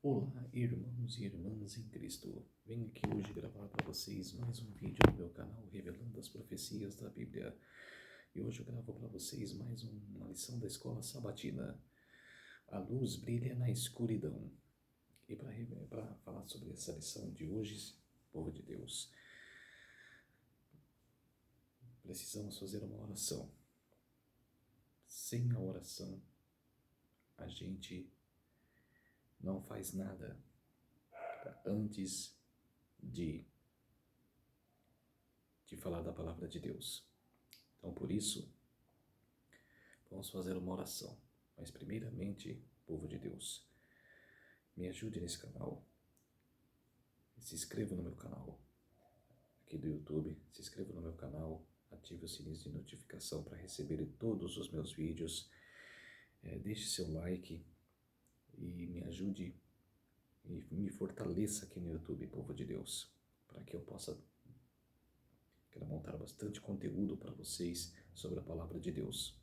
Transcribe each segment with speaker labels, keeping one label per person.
Speaker 1: Olá, irmãos e irmãs em Cristo. Venho aqui hoje gravar para vocês mais um vídeo no meu canal revelando as profecias da Bíblia. E hoje eu gravo para vocês mais uma lição da Escola Sabatina. A luz brilha na escuridão. E para falar sobre essa lição de hoje, povo de Deus, precisamos fazer uma oração. Sem a oração, a gente não faz nada antes de falar da palavra de Deus. Então, por isso, vamos fazer uma oração. Mas, primeiramente, povo de Deus, me ajude nesse canal. Se inscreva no meu canal aqui do YouTube. Se inscreva no meu canal. Ative o sininho de notificação para receber todos os meus vídeos. Deixe seu like e me ajude e me fortaleça aqui no YouTube, povo de Deus, para que eu possa montar bastante conteúdo para vocês sobre a palavra de Deus.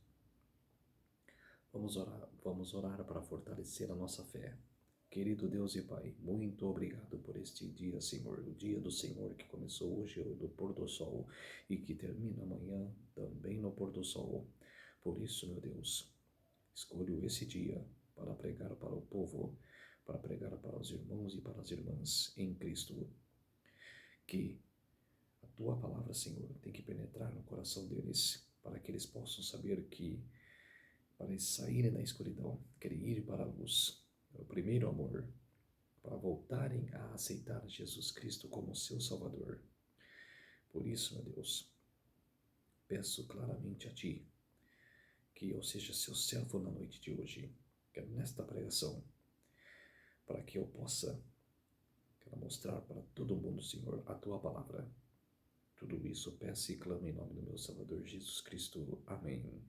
Speaker 1: Vamos orar para fortalecer a nossa fé. Querido Deus e Pai, muito obrigado por este dia, Senhor, o dia do Senhor que começou hoje no pôr do sol e que termina amanhã também no pôr do sol. Por isso, meu Deus, escolho esse dia para pregar para o povo, para pregar para os irmãos e para as irmãs em Cristo. Que a Tua palavra, Senhor, tem que penetrar no coração deles, para que eles possam saber que, para eles saírem da escuridão, querem ir para a luz, o primeiro amor, para voltarem a aceitar Jesus Cristo como seu Salvador. Por isso, meu Deus, peço claramente a Ti que eu seja seu servo na noite de hoje, nesta pregação, para que eu possa mostrar para todo mundo, Senhor, a Tua palavra. Tudo isso peço e clamo em nome do meu Salvador Jesus Cristo. Amém.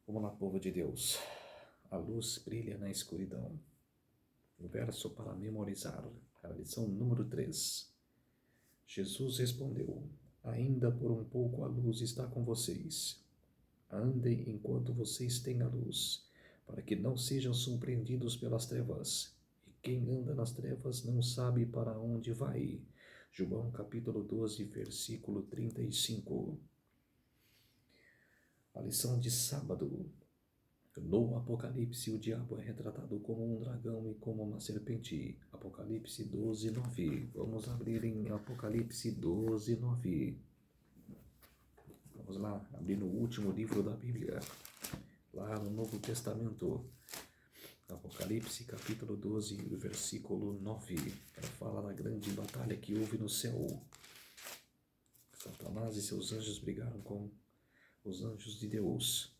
Speaker 1: Vamos lá, povo de Deus. A luz brilha na escuridão. O verso para memorizar, a lição número 3. Jesus respondeu: ainda por um pouco a luz está com vocês. Andem enquanto vocês têm a luz, para que não sejam surpreendidos pelas trevas. E quem anda nas trevas não sabe para onde vai. João capítulo 12, versículo 35. A lição de sábado. No Apocalipse, o diabo é retratado como um dragão e como uma serpente. Apocalipse 12, 9. Vamos abrir em Apocalipse 12, 9. Vamos lá, abrir no último livro da Bíblia, lá no Novo Testamento. Apocalipse capítulo 12, versículo 9. Ela fala da grande batalha que houve no céu. Satanás e seus anjos brigaram com os anjos de Deus,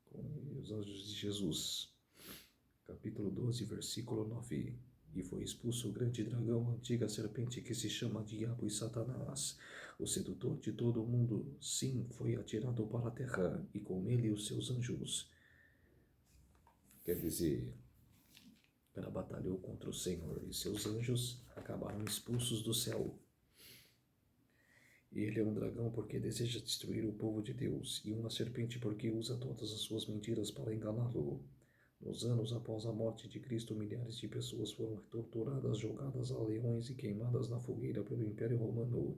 Speaker 1: com os anjos de Jesus. Capítulo 12, versículo 9. E foi expulso o grande dragão, a antiga serpente que se chama Diabo e Satanás, o sedutor de todo o mundo. Sim, foi atirado para a terra, e com ele os seus anjos. Quer dizer, ela batalhou contra o Senhor, e seus anjos acabaram expulsos do céu. Ele é um dragão porque deseja destruir o povo de Deus, e uma serpente porque usa todas as suas mentiras para enganá-lo. Nos anos após a morte de Cristo, milhares de pessoas foram torturadas, jogadas a leões e queimadas na fogueira pelo Império Romano,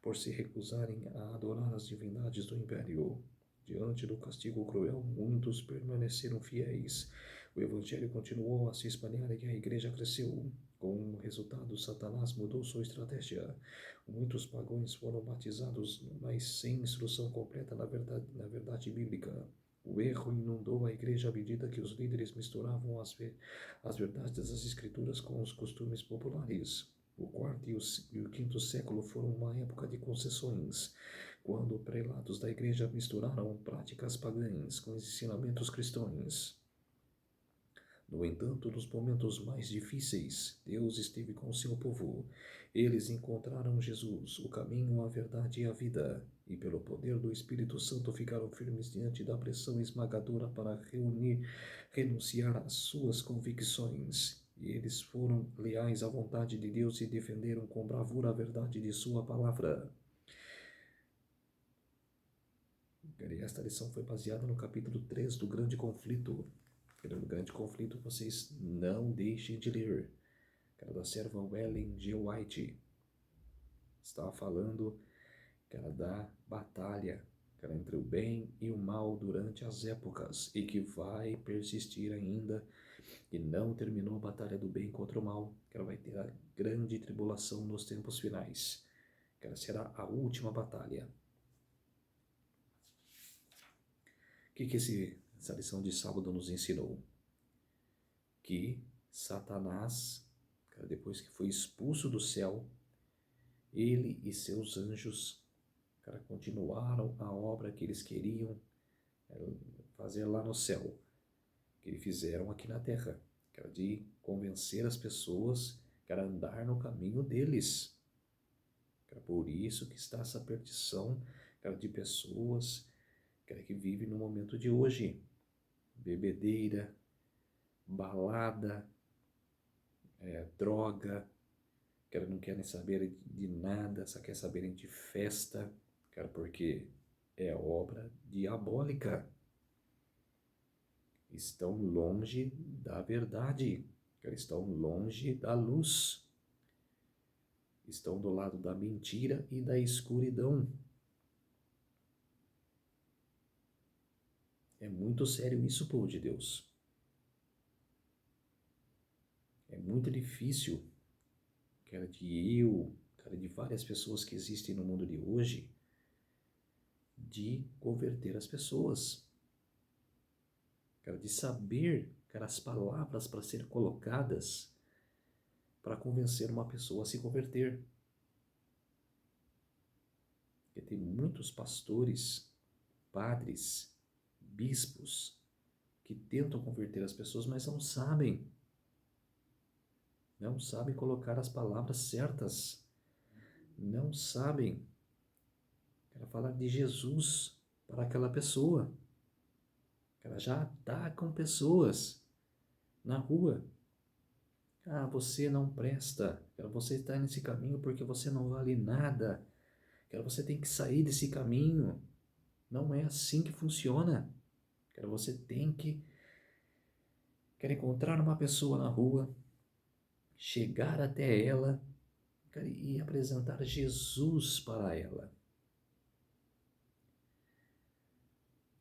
Speaker 1: por se recusarem a adorar as divindades do Império. Diante do castigo cruel, muitos permaneceram fiéis. O Evangelho continuou a se espalhar e a Igreja cresceu. Com o resultado, Satanás mudou sua estratégia. Muitos pagãos foram batizados, mas sem instrução completa na verdade bíblica. O erro inundou a igreja à medida que os líderes misturavam as verdades das escrituras com os costumes populares. O quarto e o quinto século foram uma época de concessões, quando prelados da igreja misturaram práticas pagãs com os ensinamentos cristãos. No entanto, nos momentos mais difíceis, Deus esteve com seu povo. Eles encontraram Jesus, o caminho, a verdade e a vida, e pelo poder do Espírito Santo ficaram firmes diante da pressão esmagadora para renunciar às suas convicções. E eles foram leais à vontade de Deus e defenderam com bravura a verdade de sua palavra. E esta lição foi baseada no capítulo 3 do Grande Conflito. No grande conflito, vocês não deixem de ler. Cara, da serva Ellen G. White estava falando, cara, da batalha, cara, entre o bem e o mal durante as épocas e que vai persistir ainda e não terminou a batalha do bem contra o mal. Cara, vai ter a grande tribulação nos tempos finais. Cara, será a última batalha. O que essa lição de sábado nos ensinou? Que Satanás, cara, depois que foi expulso do céu, ele e seus anjos, cara, continuaram a obra que eles queriam fazer lá no céu, que eles fizeram aqui na terra, cara, de convencer as pessoas, cara, a andar no caminho deles. Cara, por isso que está essa perdição, cara, de pessoas, cara, que vivem no momento de hoje. Bebedeira, balada, droga, cara, não querem saber de nada, só quer saberem de festa, cara, porque é obra diabólica. Estão longe da verdade, cara, estão longe da luz. Estão do lado da mentira e da escuridão. É muito sério isso, povo de Deus. É muito difícil, cara, de várias pessoas que existem no mundo de hoje, de converter as pessoas. Cara, de saber, cara, as palavras para ser colocadas para convencer uma pessoa a se converter. Porque tem muitos pastores, padres, bispos que tentam converter as pessoas, mas não sabem. Não sabem colocar as palavras certas. Não sabem, cara, falar de Jesus para aquela pessoa. Cara, já atacam pessoas na rua. Ah, você não presta. Cara, você está nesse caminho porque você não vale nada. Cara, você tem que sair desse caminho. Não é assim que funciona. Cara, você tem que encontrar uma pessoa na rua, chegar até ela, cara, e apresentar Jesus para ela.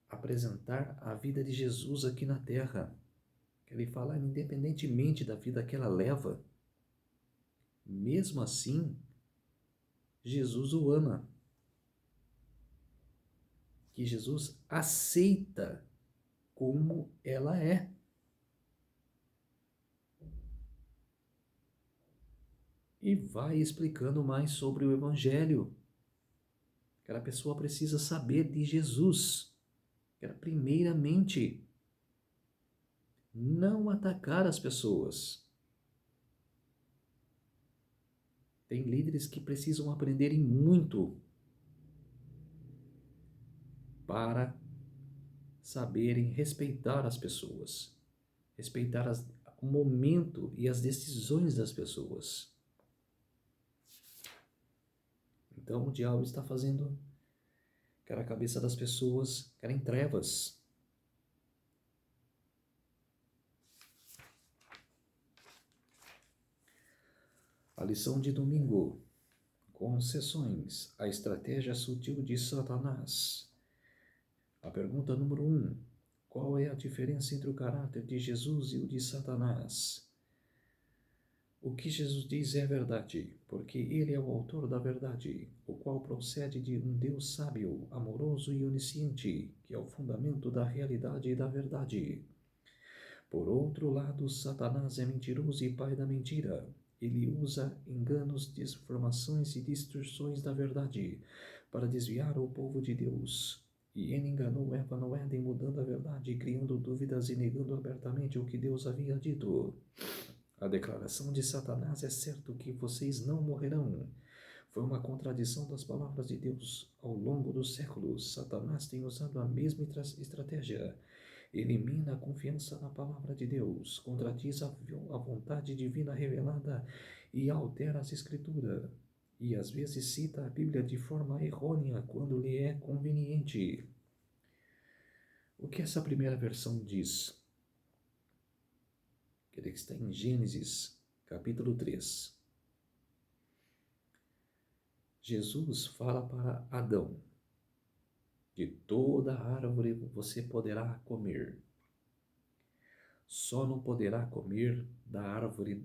Speaker 1: Apresentar a vida de Jesus aqui na terra. Ele fala, independentemente da vida que ela leva, mesmo assim, Jesus o ama. Que Jesus aceita como ela é. E vai explicando mais sobre o Evangelho. Aquela pessoa precisa saber de Jesus. Primeiramente, não atacar as pessoas. Tem líderes que precisam aprender muito para saberem respeitar as pessoas, respeitar o momento e as decisões das pessoas. Então o diabo está fazendo, cara, a cabeça das pessoas, cara, em trevas. A lição de domingo. Concessões. A estratégia sutil de Satanás. A pergunta número 1. Qual é a diferença entre o caráter de Jesus e o de Satanás? O que Jesus diz é verdade, porque ele é o autor da verdade, o qual procede de um Deus sábio, amoroso e onisciente, que é o fundamento da realidade e da verdade. Por outro lado, Satanás é mentiroso e pai da mentira. Ele usa enganos, desinformações e distorções da verdade para desviar o povo de Deus. E ele enganou Eva no Éden, mudando a verdade, criando dúvidas e negando abertamente o que Deus havia dito. A declaração de Satanás é certo que vocês não morrerão. Foi uma contradição das palavras de Deus ao longo dos séculos. Satanás tem usado a mesma estratégia. Elimina a confiança na palavra de Deus, contradiz a vontade divina revelada e altera as escrituras. E às vezes cita a Bíblia de forma errônea quando lhe é conveniente. O que essa primeira versão diz? Ele está em Gênesis, capítulo 3. Jesus fala para Adão: de toda árvore você poderá comer, só não poderá comer da árvore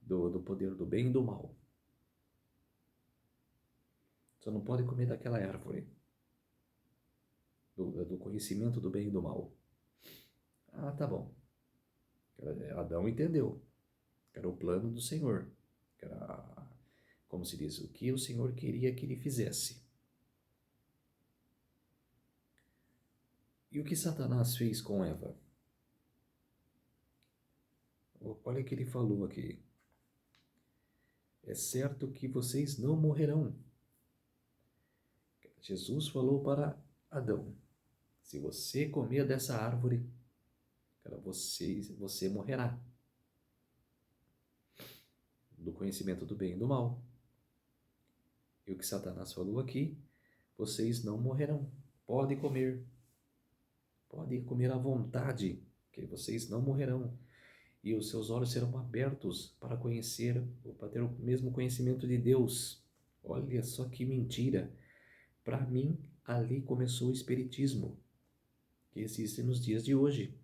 Speaker 1: do poder do bem e do mal. Só não pode comer daquela árvore, do conhecimento do bem e do mal. Ah, tá bom. Adão entendeu. Era o plano do Senhor. Era, como se diz, o que o Senhor queria que ele fizesse. E o que Satanás fez com Eva? Olha o que ele falou aqui. É certo que vocês não morrerão. Jesus falou para Adão: se você comer dessa árvore, você morrerá. Do conhecimento do bem e do mal. E o que Satanás falou aqui: vocês não morrerão. Pode comer à vontade, que vocês não morrerão. E os seus olhos serão abertos para conhecer, ou para ter o mesmo conhecimento de Deus. Olha só que mentira. Para mim, ali começou o espiritismo, que existe nos dias de hoje.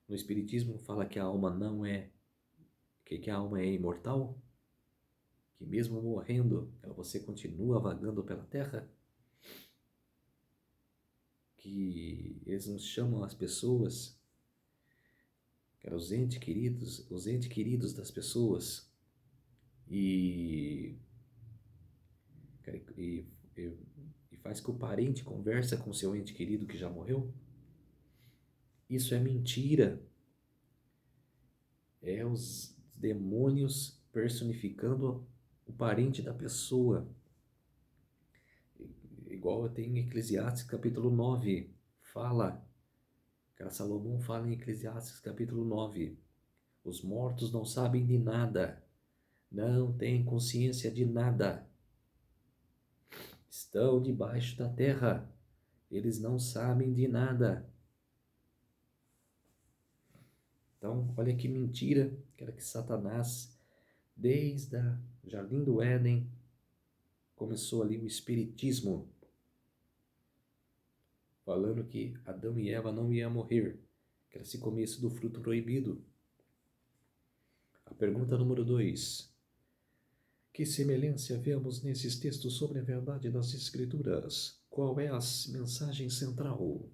Speaker 1: No espiritismo fala que a alma não é, que a alma é imortal, que mesmo morrendo, você continua vagando pela terra, que eles nos chamam as pessoas, que eram os entes queridos das pessoas, e, e, e faz que o parente conversa com seu ente querido que já morreu. Isso é mentira. É os demônios personificando o parente da pessoa. Igual tem em Eclesiastes capítulo 9, fala, Salomão fala em Eclesiastes capítulo 9, os mortos não sabem de nada, não têm consciência de nada, estão debaixo da terra, eles não sabem de nada. Então, olha que mentira, que era que Satanás, desde o Jardim do Éden, começou ali o espiritismo, falando que Adão e Eva não iam morrer, que era esse começo do fruto proibido. A pergunta número 2. Que semelhança vemos nesses textos sobre a verdade das Escrituras? Qual é a mensagem central?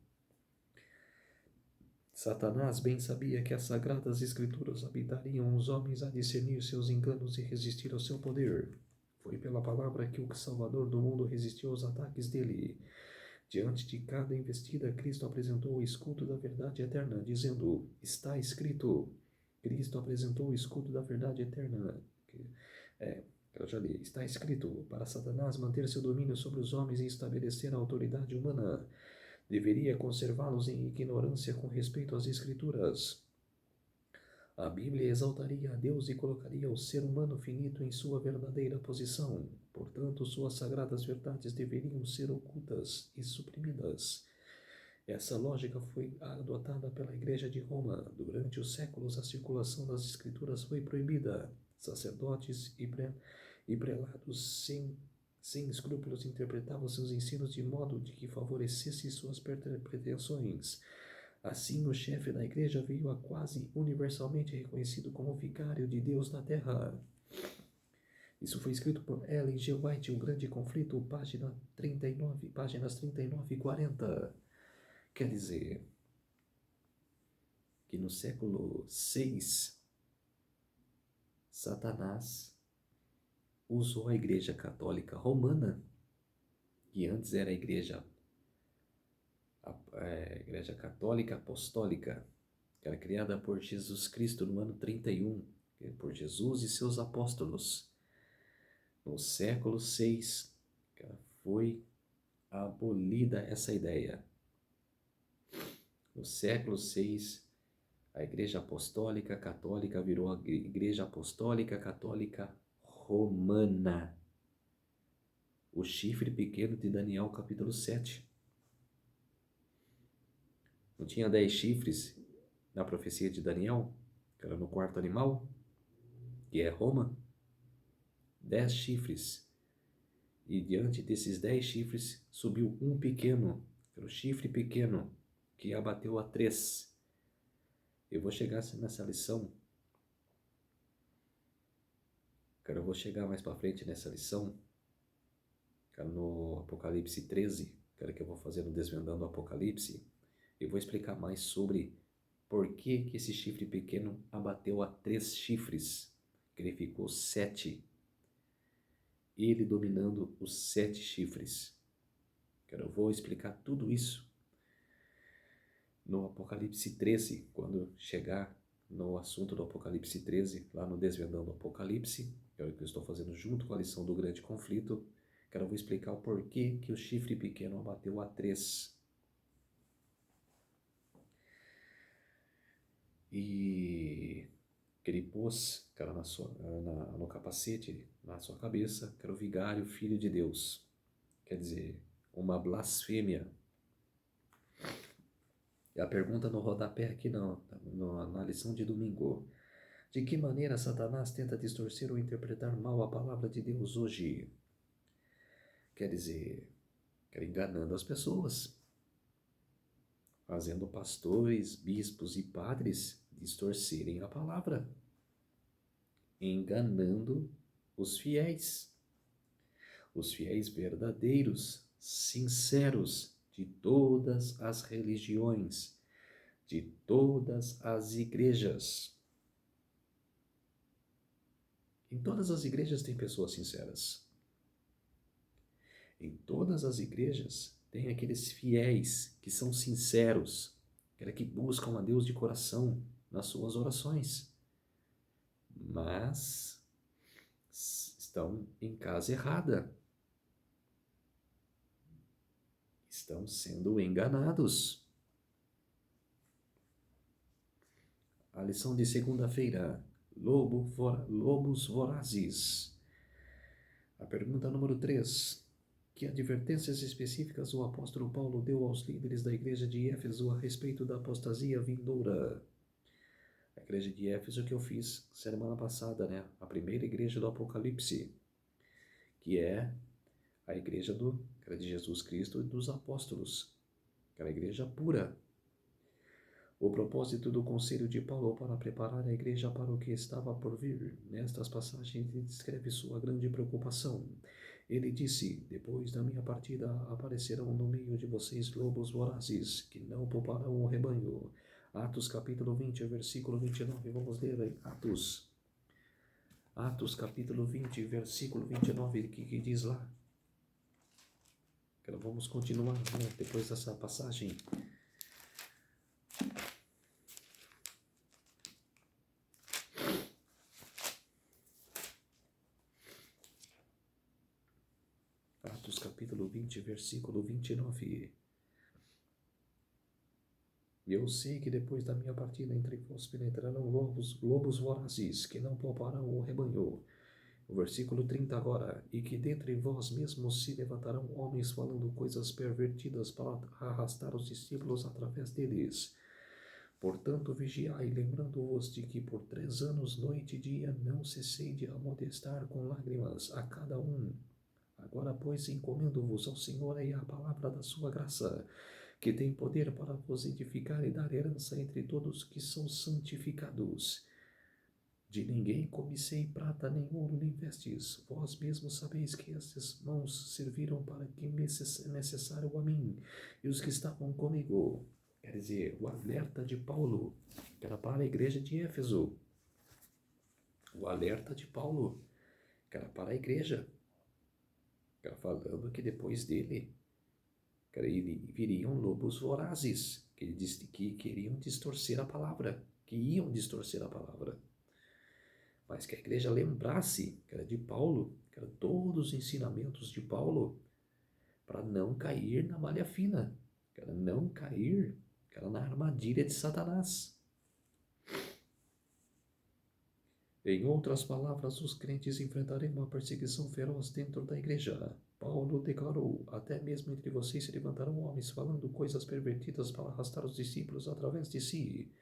Speaker 1: Satanás bem sabia que as sagradas Escrituras habitariam os homens a discernir seus enganos e resistir ao seu poder. Foi pela palavra que o Salvador do mundo resistiu aos ataques dele. Diante de cada investida, Cristo apresentou o escudo da verdade eterna, dizendo: está escrito. Cristo apresentou o escudo da verdade eterna. Eu já li. Está escrito: para Satanás manter seu domínio sobre os homens e estabelecer a autoridade humana, deveria conservá-los em ignorância com respeito às Escrituras. A Bíblia exaltaria a Deus e colocaria o ser humano finito em sua verdadeira posição. Portanto, suas sagradas verdades deveriam ser ocultas e suprimidas. Essa lógica foi adotada pela Igreja de Roma. Durante os séculos, a circulação das Escrituras foi proibida. Sacerdotes e prelados sem escrúpulos interpretavam seus ensinos de modo de que favorecesse suas pretensões. Assim, o chefe da igreja veio a quase universalmente reconhecido como vicário de Deus na terra. Isso foi escrito por Ellen G. White, O Grande Conflito, páginas 39 e 40. Quer dizer que no século VI, Satanás usou a Igreja Católica Romana, que antes era a Igreja Católica Apostólica, que era criada por Jesus Cristo no ano 31, por Jesus e seus apóstolos. No século VI, foi abolida essa ideia. No século VI, a Igreja Apostólica Católica virou a Igreja Apostólica Católica Romana. o chifre pequeno de Daniel, capítulo 7. Não tinha 10 chifres na profecia de Daniel, que era no quarto animal, que é Roma? 10 chifres. E diante desses 10 chifres subiu um pequeno, que era o chifre pequeno, que abateu a 3. Eu vou chegar nessa lição. Cara, eu vou chegar mais para frente nessa lição, cara, no Apocalipse 13, cara, que eu vou fazer no Desvendando o Apocalipse. Eu vou explicar mais sobre por que esse chifre pequeno abateu a 3 chifres, que ele ficou 7. Ele dominando os 7 chifres. Cara, eu vou explicar tudo isso no Apocalipse 13, quando chegar no assunto do Apocalipse 13, lá no Desvendando o Apocalipse, que é o que eu estou fazendo junto com a lição do grande conflito. Cara, eu vou explicar o porquê que o chifre pequeno abateu a 3. E que ele pôs, cara, no capacete, na sua cabeça, que era o vigário, filho de Deus. Quer dizer, uma blasfêmia. E a pergunta no rodapé aqui na lição de domingo: de que maneira Satanás tenta distorcer ou interpretar mal a palavra de Deus hoje? Quer dizer, enganando as pessoas, fazendo pastores, bispos e padres distorcerem a palavra, enganando os fiéis verdadeiros, sinceros, de todas as religiões, de todas as igrejas. Em todas as igrejas tem pessoas sinceras. Em todas as igrejas tem aqueles fiéis que são sinceros, que buscam a Deus de coração nas suas orações, mas estão em casa errada. Estão sendo enganados. A lição de segunda-feira: lobos vorazes. A pergunta número 3. Que advertências específicas o apóstolo Paulo deu aos líderes da igreja de Éfeso a respeito da apostasia vindoura? A igreja de Éfeso que eu fiz semana passada, né? A primeira igreja do Apocalipse, que é a igreja de Jesus Cristo e dos apóstolos, aquela igreja pura. O propósito do conselho de Paulo para preparar a igreja para o que estava por vir. Nestas passagens ele descreve sua grande preocupação. Ele disse: depois da minha partida aparecerão no meio de vocês lobos vorazes, que não pouparão o rebanho. Atos capítulo 20, versículo 29. Vamos ler aí. Atos capítulo 20, versículo 29. O que diz lá? Vamos continuar, né, depois dessa passagem. Atos capítulo 20, versículo 29. E eu sei que depois da minha partida entre vós penetrarão lobos vorazes, que não pouparão o rebanho. O versículo 30 agora: e que dentre vós mesmos se levantarão homens falando coisas pervertidas para arrastar os discípulos através deles. Portanto, vigiai, lembrando-vos de que por 3 anos, noite e dia, não cessei de amonestar com lágrimas a cada um. Agora, pois, encomendo-vos ao Senhor e à palavra da sua graça, que tem poder para vos edificar e dar herança entre todos que são santificados. De ninguém cobicei prata, nem ouro, nem vestes. Vós mesmos sabeis que estas mãos serviram para que me necessário a mim e os que estavam comigo. Quer dizer, o alerta de Paulo, que era para a igreja de Éfeso. O alerta de Paulo, que era para a igreja. Que era falando que depois dele, viriam lobos vorazes, que ele disse que queriam distorcer a palavra, que iam distorcer a palavra. Mas que a igreja lembrasse, que era de Paulo, que eram todos os ensinamentos de Paulo, para não cair na malha fina, que era não cair, que era na armadilha de Satanás. Em outras palavras, os crentes enfrentariam uma perseguição feroz dentro da igreja. Paulo declarou: até mesmo entre vocês se levantarão homens falando coisas pervertidas para arrastar os discípulos através de si.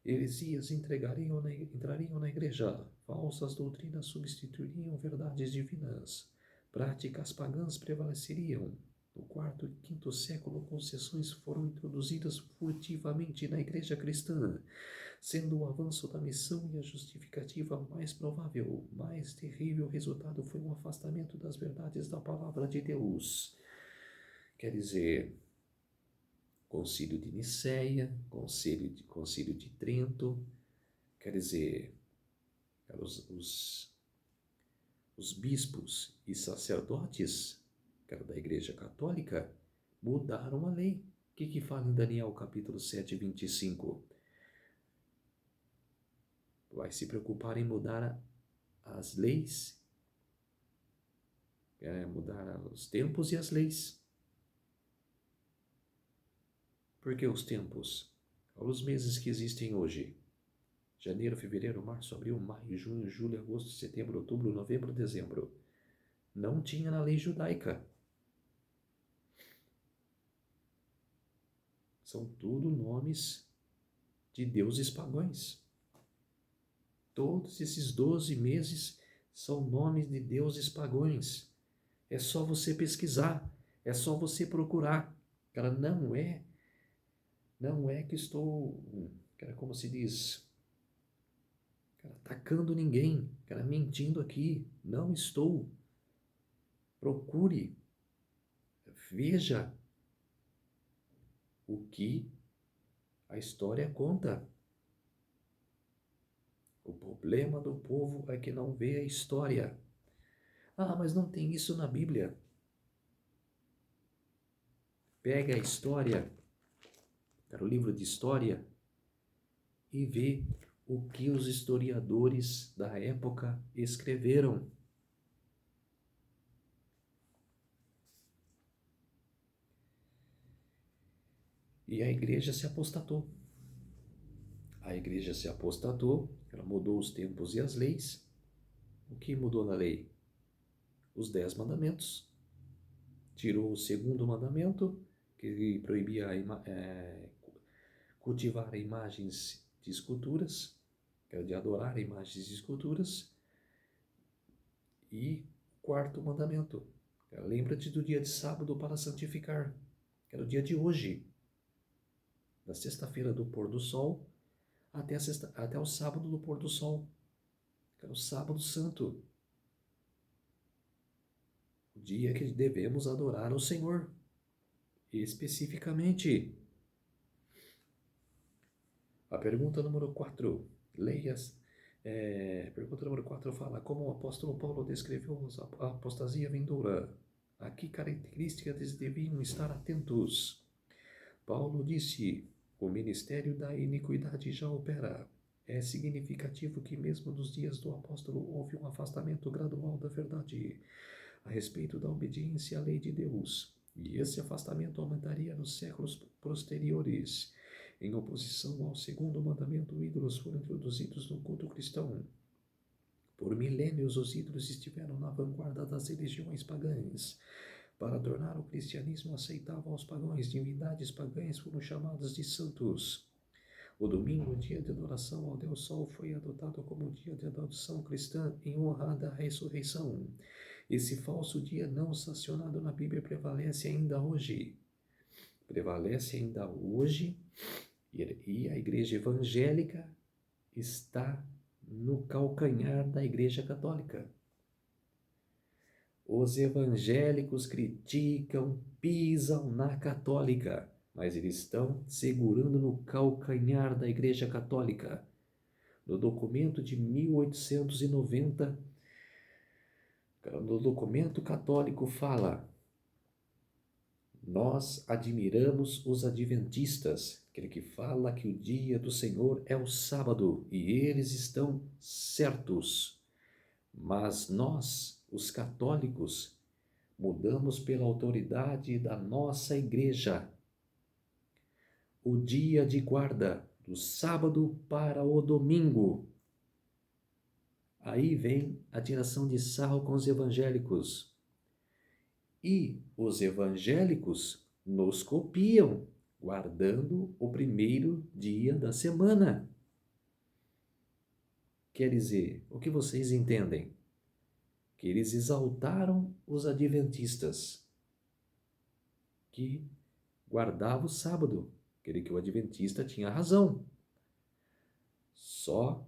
Speaker 1: Heresias entrariam na igreja, falsas doutrinas substituiriam verdades divinas, práticas pagãs prevaleceriam. No quarto e quinto século, concessões foram introduzidas furtivamente na igreja cristã, sendo o avanço da missão e a justificativa mais provável. Mais terrível resultado foi o afastamento das verdades da palavra de Deus. Quer dizer, Concílio de Nicéia, Concílio de Trento, quer dizer, os bispos e sacerdotes, que era da Igreja Católica, mudaram a lei. O que fala em Daniel capítulo 7, 25? Vai se preocupar em mudar as leis, mudar os tempos e as leis. Por que os tempos? Olha os meses que existem hoje: janeiro, fevereiro, março, abril, maio, junho, julho, agosto, setembro, outubro, novembro, dezembro. Não tinha na lei judaica. São tudo nomes de deuses pagãos. Todos esses 12 meses são nomes de deuses pagãos. É só você pesquisar, é só você procurar. Cara, não é que estou, cara, como se diz, cara, atacando ninguém, cara, mentindo aqui. Não estou. Procure, veja o que a história conta. O problema do povo é que não vê a história. Ah, mas não tem isso na Bíblia. Pega a história, cara, o livro de história, e vê o que os historiadores da época escreveram. E a igreja se apostatou. A igreja se apostatou, ela mudou os tempos e as leis. O que mudou na lei? Os 10 mandamentos. Tirou o segundo mandamento, que proibia cultivar imagens de esculturas, que era de adorar imagens de esculturas. E quarto mandamento: lembra-te do dia de sábado para santificar, que era o dia de hoje, da sexta-feira do pôr do sol até o sábado do pôr do sol, que era o sábado santo, o dia que devemos adorar ao Senhor, especificamente. A pergunta número 4, leias. Pergunta número 4 fala: como o apóstolo Paulo descreveu a apostasia vindoura? A que características deviam estar atentos? Paulo disse: o ministério da iniquidade já opera. É significativo que mesmo nos dias do apóstolo houve um afastamento gradual da verdade a respeito da obediência à lei de Deus, e esse afastamento aumentaria nos séculos posteriores. Em oposição ao segundo mandamento, ídolos foram introduzidos no culto cristão. Por milênios, os ídolos estiveram na vanguarda das religiões pagãs. Para tornar o cristianismo aceitável aos pagãos, divindades pagãs foram chamadas de santos. O domingo, dia de adoração ao Deus Sol, foi adotado como dia de adoração cristã em honra da ressurreição. Esse falso dia não sancionado na Bíblia prevalece ainda hoje. E a igreja evangélica está no calcanhar da igreja católica. Os evangélicos criticam, pisam na católica, mas eles estão segurando no calcanhar da igreja católica. No documento de 1890, no documento católico fala: nós admiramos os adventistas, aquele que fala que o dia do Senhor é o sábado, e eles estão certos. Mas nós, os católicos, mudamos pela autoridade da nossa igreja o dia de guarda, do sábado para o domingo. Aí vem a tiração de sarro com os evangélicos. E os evangélicos nos copiam, guardando o primeiro dia da semana. Quer dizer, o que vocês entendem? Que eles exaltaram os adventistas, que guardavam o sábado, quer que o adventista tinha razão. Só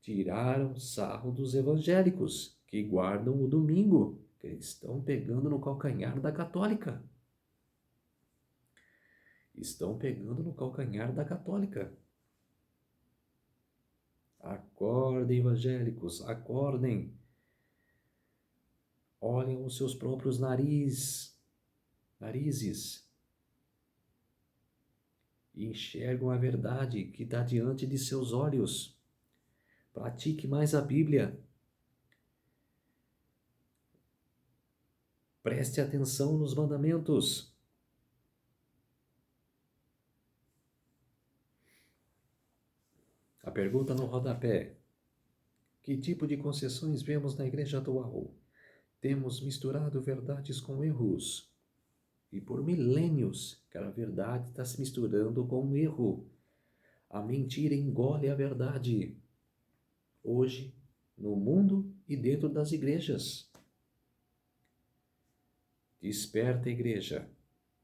Speaker 1: tiraram sarro dos evangélicos, que guardam o domingo, que eles estão pegando no calcanhar da católica. Estão pegando no calcanhar da católica. Acordem, evangélicos, acordem. Olhem os seus próprios narizes. E enxergam a verdade que está diante de seus olhos. Pratique mais a Bíblia. Preste atenção nos mandamentos. A pergunta no rodapé: que tipo de concessões vemos na igreja atual? Temos misturado verdades com erros. E por milênios, que a verdade está se misturando com o erro. A mentira engole a verdade. Hoje, no mundo e dentro das igrejas. Desperta, igreja.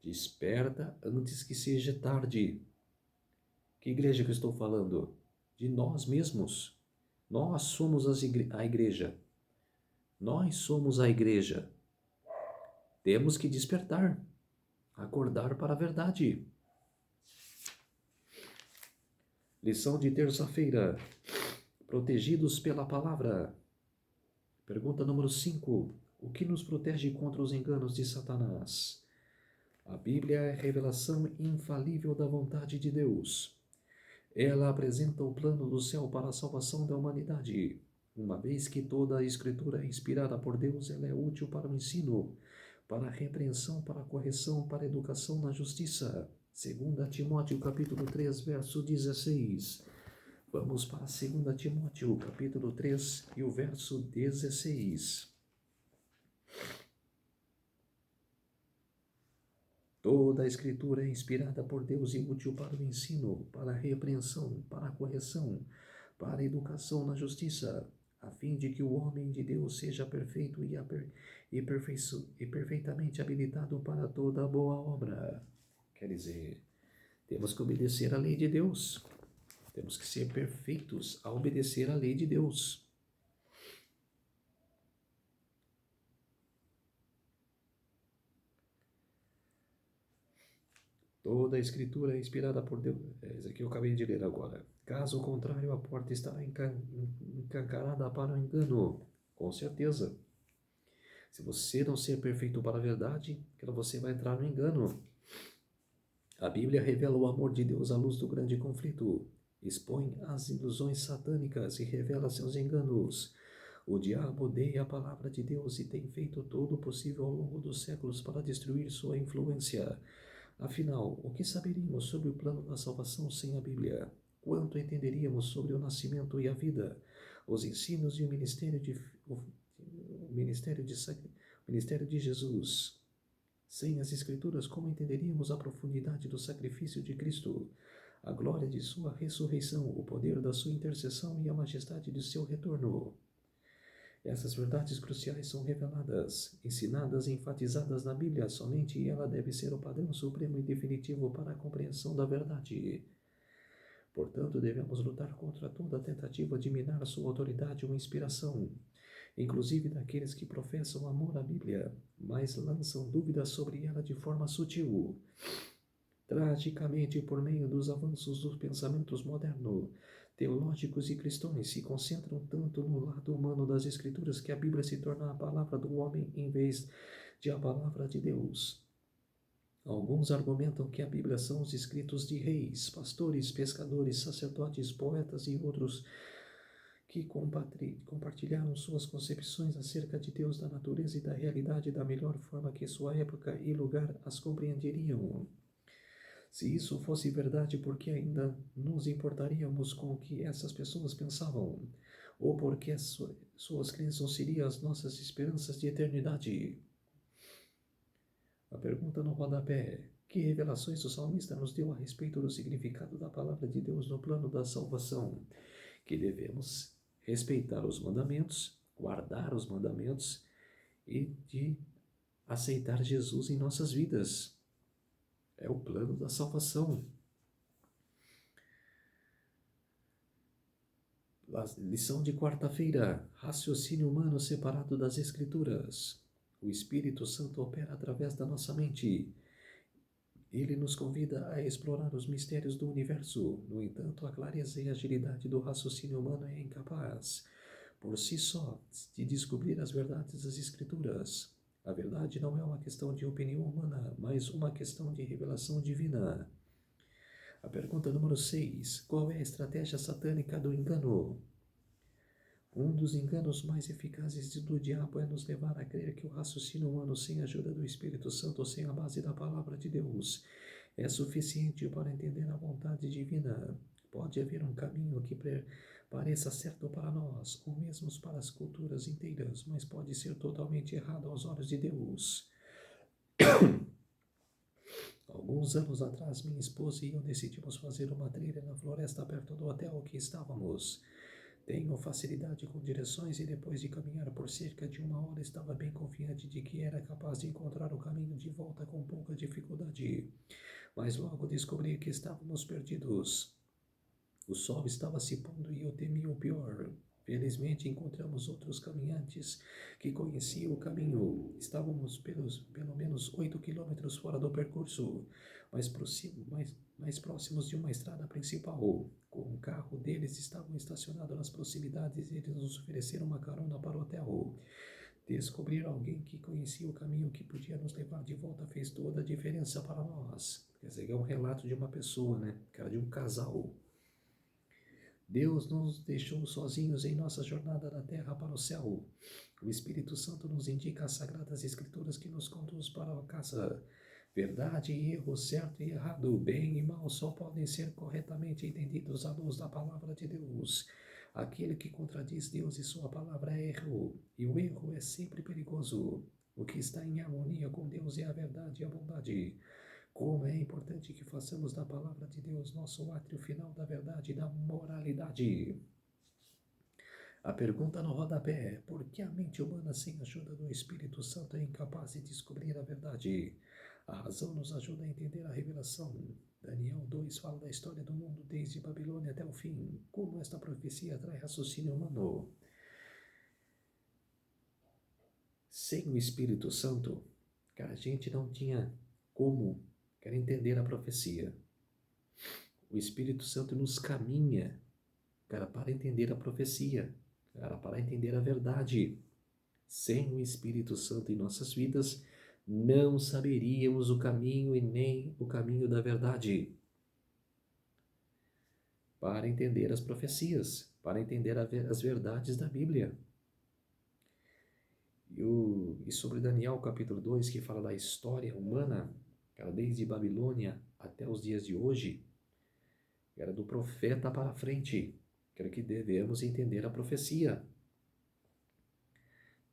Speaker 1: Desperta antes que seja tarde. Que igreja que eu estou falando? De nós mesmos. Nós somos a igreja. Nós somos a igreja. Temos que despertar. Acordar para a verdade. Lição de terça-feira. Protegidos pela palavra. Pergunta número 5. O que nos protege contra os enganos de Satanás? A Bíblia é a revelação infalível da vontade de Deus. Ela apresenta o plano do céu para a salvação da humanidade. Uma vez que toda a Escritura é inspirada por Deus, ela é útil para o ensino, para a repreensão, para a correção, para a educação na justiça. 2 Timóteo, capítulo 3, verso 16. Vamos para 2 Timóteo, capítulo 3 e o verso 16. Toda a Escritura é inspirada por Deus e útil para o ensino, para a repreensão, para a correção, para a educação na justiça, a fim de que o homem de Deus seja perfeito e perfeitamente habilitado para toda boa obra. Quer dizer, temos que obedecer à lei de Deus. Temos que ser perfeitos a obedecer à lei de Deus. Toda a Escritura é inspirada por Deus. Isso aqui eu acabei de ler agora. Caso contrário, a porta estará encancarada para o engano. Com certeza. Se você não ser perfeito para a verdade, você vai entrar no engano. A Bíblia revela o amor de Deus à luz do grande conflito. Expõe as ilusões satânicas e revela seus enganos. O diabo odeia a palavra de Deus e tem feito todo o possível ao longo dos séculos para destruir sua influência. Afinal, o que saberíamos sobre o plano da salvação sem a Bíblia? Quanto entenderíamos sobre o nascimento e a vida, os ensinos e o ministério de Jesus? Sem as Escrituras, como entenderíamos a profundidade do sacrifício de Cristo, a glória de sua ressurreição, o poder da sua intercessão e a majestade de seu retorno? Essas verdades cruciais são reveladas, ensinadas e enfatizadas na Bíblia. Somente ela deve ser o padrão supremo e definitivo para a compreensão da verdade. Portanto, devemos lutar contra toda tentativa de minar sua autoridade ou inspiração, inclusive daqueles que professam amor à Bíblia, mas lançam dúvidas sobre ela de forma sutil. Tragicamente, por meio dos avanços dos pensamentos modernos, teológicos e cristãos se concentram tanto no lado humano das Escrituras que a Bíblia se torna a palavra do homem em vez de a palavra de Deus. Alguns argumentam que a Bíblia são os escritos de reis, pastores, pescadores, sacerdotes, poetas e outros que compartilharam suas concepções acerca de Deus, da natureza e da realidade da melhor forma que sua época e lugar as compreenderiam. Se isso fosse verdade, por que ainda nos importaríamos com o que essas pessoas pensavam? Ou porque suas crenças seriam as nossas esperanças de eternidade? A pergunta no rodapé: que revelações o salmista nos deu a respeito do significado da palavra de Deus no plano da salvação? Que devemos respeitar os mandamentos, guardar os mandamentos e de aceitar Jesus em nossas vidas. É o plano da salvação. A lição de quarta-feira: raciocínio humano separado das Escrituras. O Espírito Santo opera através da nossa mente. Ele nos convida a explorar os mistérios do universo. No entanto, a clareza e agilidade do raciocínio humano é incapaz, por si só, de descobrir as verdades das Escrituras. A verdade não é uma questão de opinião humana, mas uma questão de revelação divina. A pergunta número 6. Qual é a estratégia satânica do engano? Um dos enganos mais eficazes do diabo é nos levar a crer que o raciocínio humano, sem a ajuda do Espírito Santo ou sem a base da palavra de Deus, é suficiente para entender a vontade divina. Pode haver um caminho que pareça certo para nós, ou mesmo para as culturas inteiras, mas pode ser totalmente errado aos olhos de Deus. Alguns anos atrás, minha esposa e eu decidimos fazer uma trilha na floresta perto do hotel que estávamos. Tenho facilidade com direções e depois de caminhar por cerca de 1 hora estava bem confiante de que era capaz de encontrar o caminho de volta com pouca dificuldade. Mas logo descobri que estávamos perdidos. O sol estava se pondo e eu temia o pior. Felizmente encontramos outros caminhantes que conheciam o caminho. Estávamos pelo menos 8 quilômetros fora do percurso, mais próximos de uma estrada principal. Com o carro deles estavam estacionado nas proximidades e eles nos ofereceram uma carona para o hotel. Descobrir alguém que conhecia o caminho que podia nos levar de volta fez toda a diferença para nós. Quer dizer, é um relato de uma pessoa, né? Cara, de um casal. Deus não nos deixou sozinhos em nossa jornada da terra para o céu. O Espírito Santo nos indica as sagradas escrituras que nos conduz para a casa. Verdade e erro, certo e errado, bem e mal só podem ser corretamente entendidos à luz da palavra de Deus. Aquele que contradiz Deus e sua palavra é erro, e o erro é sempre perigoso. O que está em harmonia com Deus é a verdade e a bondade. Como é importante que façamos da palavra de Deus nosso átrio final da verdade e da moralidade. A pergunta no rodapé: por que a mente humana sem a ajuda do Espírito Santo é incapaz de descobrir a verdade? A razão nos ajuda a entender a revelação. Daniel 2 fala da história do mundo desde Babilônia até o fim. Como esta profecia atrai raciocínio humano? Sem o Espírito Santo, a gente não tinha como entender a profecia. O Espírito Santo nos caminha, para entender a profecia, para entender a verdade. Sem o Espírito Santo em nossas vidas, não saberíamos o caminho e nem o caminho da verdade. Para entender as profecias, para entender as verdades da Bíblia. E sobre Daniel capítulo 2, que fala da história humana, desde Babilônia até os dias de hoje, do profeta para frente, que devemos entender a profecia.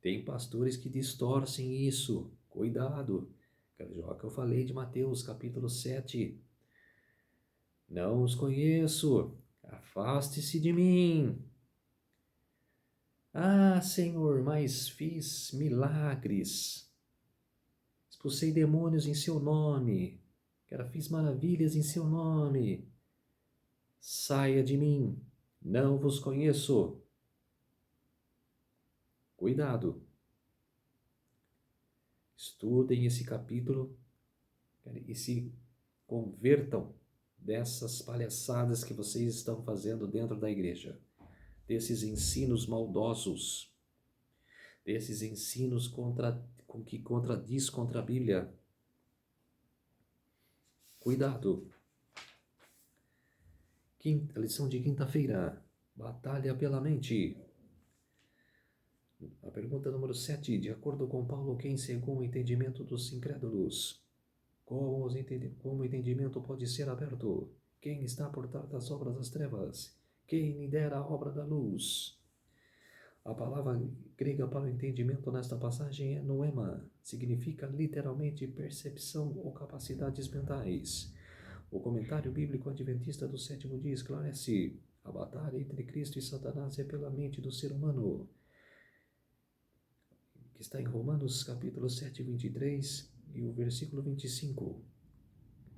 Speaker 1: Tem pastores que distorcem isso, cuidado. Já que eu falei de Mateus capítulo 7, não os conheço, afaste-se de mim. Ah, Senhor, mas fiz milagres, expulsei demônios em seu nome, fiz maravilhas em seu nome. Saia de mim, não vos conheço. Cuidado. Estudem esse capítulo e se convertam dessas palhaçadas que vocês estão fazendo dentro da igreja, desses ensinos maldosos, desses ensinos que contradiz contra a Bíblia. Cuidado. A lição de quinta-feira: batalha pela mente. A pergunta número 7, de acordo com Paulo, quem cegou o entendimento dos incrédulos? Como o entendimento pode ser aberto? Quem está por trás das obras das trevas? Quem lidera a obra da luz? A palavra grega para o entendimento nesta passagem é noema, significa literalmente percepção ou capacidades mentais. O comentário bíblico adventista do sétimo dia esclarece: a batalha entre Cristo e Satanás é pela mente do ser humano, que está em Romanos capítulo 7, 23 e o versículo 25.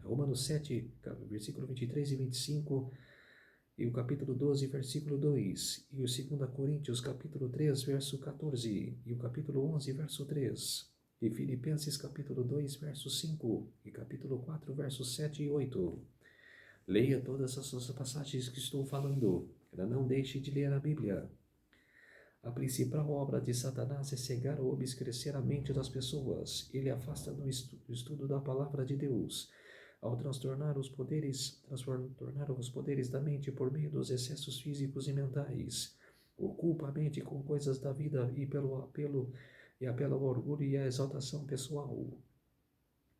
Speaker 1: Romanos 7, versículo 23 e 25, e o capítulo 12, versículo 2, e o 2 Coríntios, capítulo 3, verso 14, e o capítulo 11, verso 3, e Filipenses, capítulo 2, verso 5, e capítulo 4, versos 7 e 8. Leia todas essas passagens que estou falando, não deixe de ler a Bíblia. A principal obra de Satanás é cegar ou obscurecer a mente das pessoas. Ele afasta do estudo da palavra de Deus, ao transtornar os poderes da mente por meio dos excessos físicos e mentais. Ocupa a mente com coisas da vida e apela ao orgulho e à exaltação pessoal.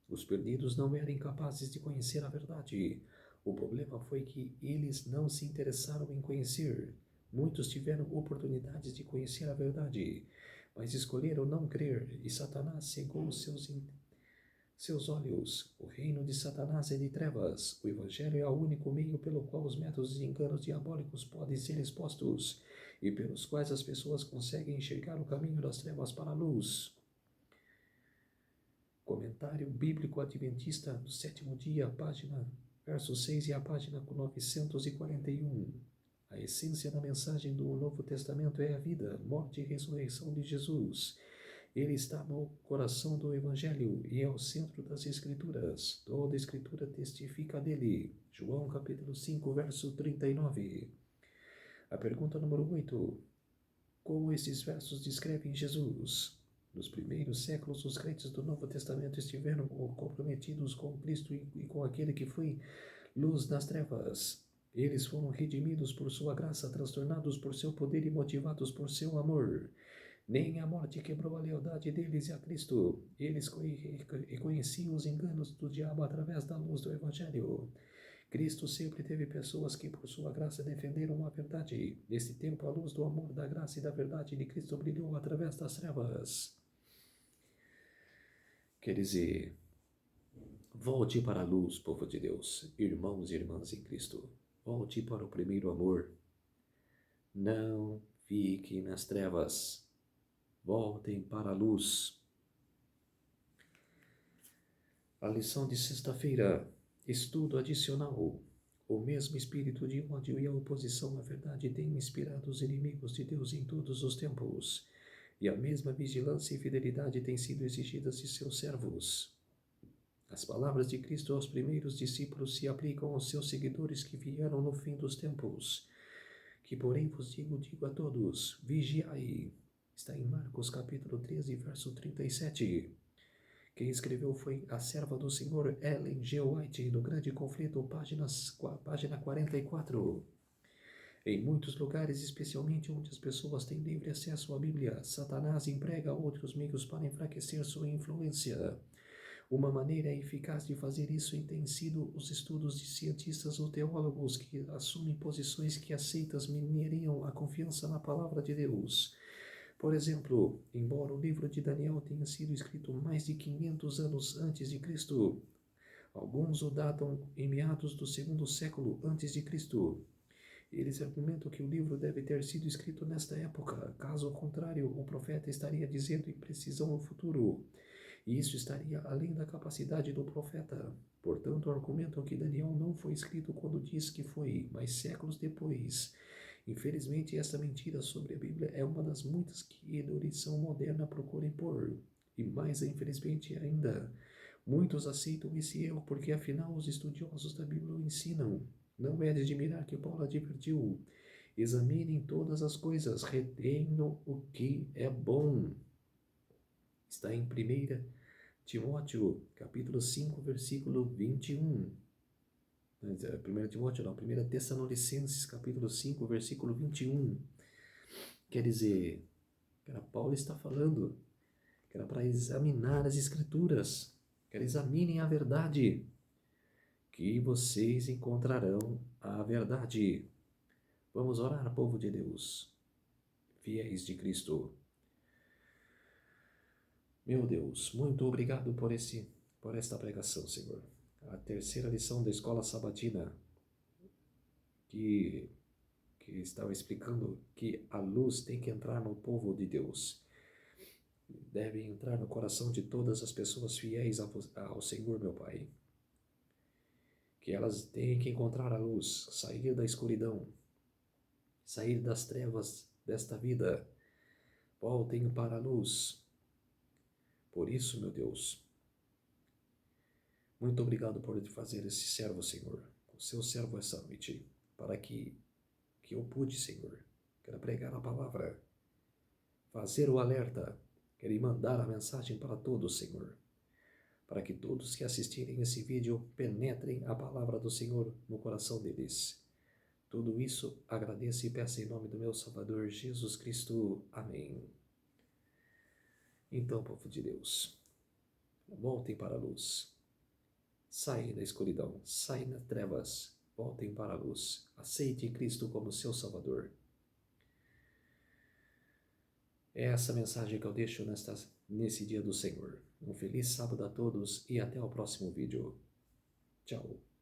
Speaker 1: Os perdidos não eram incapazes de conhecer a verdade. O problema foi que eles não se interessaram em conhecer. Muitos tiveram oportunidades de conhecer a verdade, mas escolheram não crer, e Satanás cegou seus olhos. O reino de Satanás é de trevas. O Evangelho é o único meio pelo qual os métodos e enganos diabólicos podem ser expostos e pelos quais as pessoas conseguem enxergar o caminho das trevas para a luz. Comentário Bíblico Adventista do sétimo dia, página verso 6 e a página 941. A essência da mensagem do Novo Testamento é a vida, morte e ressurreição de Jesus. Ele está no coração do Evangelho e é o centro das Escrituras. Toda a Escritura testifica dele. João capítulo 5, verso 39. A pergunta número 8. Como esses versos descrevem Jesus? Nos primeiros séculos, os crentes do Novo Testamento estiveram comprometidos com Cristo e com aquele que foi luz nas trevas. Eles foram redimidos por sua graça, transtornados por seu poder e motivados por seu amor. Nem a morte quebrou a lealdade deles a Cristo. Eles reconheciam os enganos do diabo através da luz do Evangelho. Cristo sempre teve pessoas que, por sua graça, defenderam a verdade. Nesse tempo, a luz do amor, da graça e da verdade de Cristo brilhou através das trevas. Quer dizer, volte para a luz, povo de Deus, irmãos e irmãs em Cristo. Volte para o primeiro amor. Não fique nas trevas. Voltem para a luz. A lição de sexta-feira, estudo adicional. O mesmo espírito de ódio e a oposição à verdade tem inspirado os inimigos de Deus em todos os tempos, e a mesma vigilância e fidelidade têm sido exigidas de seus servos. As palavras de Cristo aos primeiros discípulos se aplicam aos seus seguidores que vieram no fim dos tempos. Que porém vos digo a todos, vigiai. Está em Marcos capítulo 13, verso 37. Quem escreveu foi a serva do Senhor Ellen G. White, do Grande Conflito, página 44. Em muitos lugares, especialmente onde as pessoas têm livre acesso à Bíblia, Satanás emprega outros meios para enfraquecer sua influência. Uma maneira eficaz de fazer isso tem sido os estudos de cientistas ou teólogos que assumem posições que aceitas mineriam a confiança na palavra de Deus. Por exemplo, embora o livro de Daniel tenha sido escrito mais de 500 anos antes de Cristo, alguns o datam em meados do segundo século antes de Cristo. Eles argumentam que o livro deve ter sido escrito nesta época, caso contrário, o profeta estaria dizendo em precisão o futuro, e isso estaria além da capacidade do profeta. Portanto, argumentam que Daniel não foi escrito quando diz que foi, mas séculos depois. Infelizmente, esta mentira sobre a Bíblia é uma das muitas que a erudição moderna procura impor. E mais infelizmente ainda, muitos aceitam esse erro porque afinal os estudiosos da Bíblia o ensinam. Não é de admirar que Paulo advertiu: examinem todas as coisas, retenham o que é bom. Está em 1 Timóteo, capítulo 5, versículo 21. 1 Timóteo não, 1 Tessalonicenses, capítulo 5, versículo 21. Quer dizer, que era Paulo está falando, que era para examinar as Escrituras, que examinem a verdade, que vocês encontrarão a verdade. Vamos orar, povo de Deus. fiéis de Cristo. Meu Deus, muito obrigado por esta pregação, Senhor. A terceira lição da escola sabatina, que estava explicando que a luz tem que entrar no povo de Deus. Deve entrar no coração de todas as pessoas fiéis ao Senhor, meu Pai. Que elas têm que encontrar a luz, sair da escuridão, sair das trevas desta vida. Voltem para a luz. Por isso, meu Deus, muito obrigado por fazer esse servo, Senhor, o seu servo essa noite, para que eu pude, Senhor, quero pregar a palavra, fazer o alerta, quero mandar a mensagem para todos, Senhor, para que todos que assistirem esse vídeo penetrem a palavra do Senhor no coração deles. Tudo isso agradeço e peço em nome do meu Salvador Jesus Cristo. Amém. Então, povo de Deus, voltem para a luz. Saem da escuridão, saem das trevas, voltem para a luz. Aceite Cristo como seu Salvador. É essa mensagem que eu deixo nesse dia do Senhor. Um feliz sábado a todos e até o próximo vídeo. Tchau.